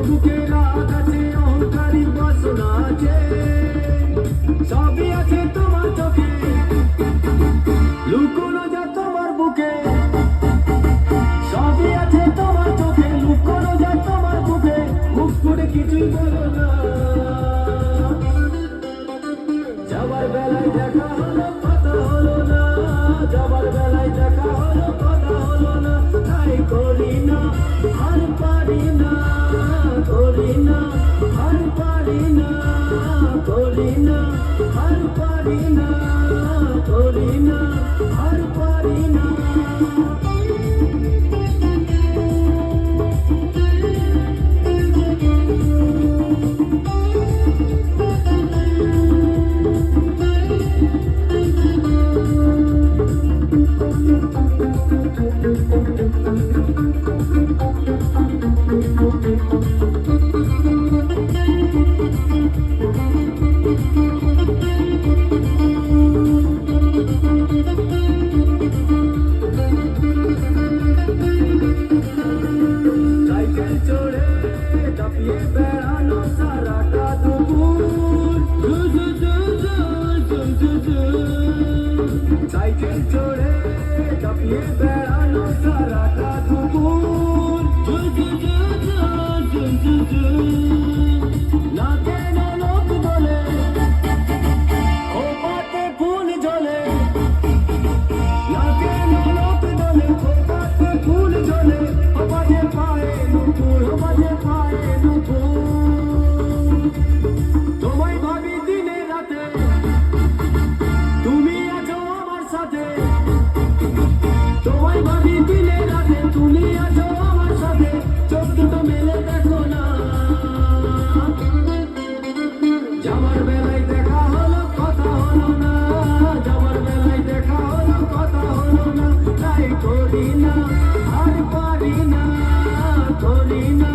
বুকে রাগ আছে, অহংকারী বাসনা আছে, সবই আছে তোমার চোখে, লুকোনো যা তোমার বুকে, সবই আছে তোমার চোখে, লুকোনো যা তোমার বুকে, মুখ ফুটে কিছুই বলো না। যাবার বেলায় দেখা হলো কথা হলো না, যাবার বেলায় দেখা হলো কথা হলো না, তাই করি না আর পারি না, করি না আর পারি না, করি না আর পারি না, করি না আর পারি না। সাইকেল চড়ে চাপিয়ে বেড়ানো সারাটা দুপুর, সাইকেল চড়ে চাপিয়ে বেড়ানো সারাটা দুপুর, না কেন লোক বলে খোপাতে ফুল জ্বলে, না কেন লোক বলে খোপাতে ফুল জ্বলে, বাজে পায়ে নুপুর, বাজে পায়ে নুপুর, তোমায় ভাবি দিনে রাতে, তুমি আছো আমার সাথে, তোমায় ভাবি দিনে রাতে, তুমি আছো আমার সাথে, চোখ দুটো মেলে দেখো না। যাবার বেলায় দেখা হলো কথা হলো না, যাবার বেলায় দেখা হলো কথা হলো না, তাই করি না আর পারি না, করি না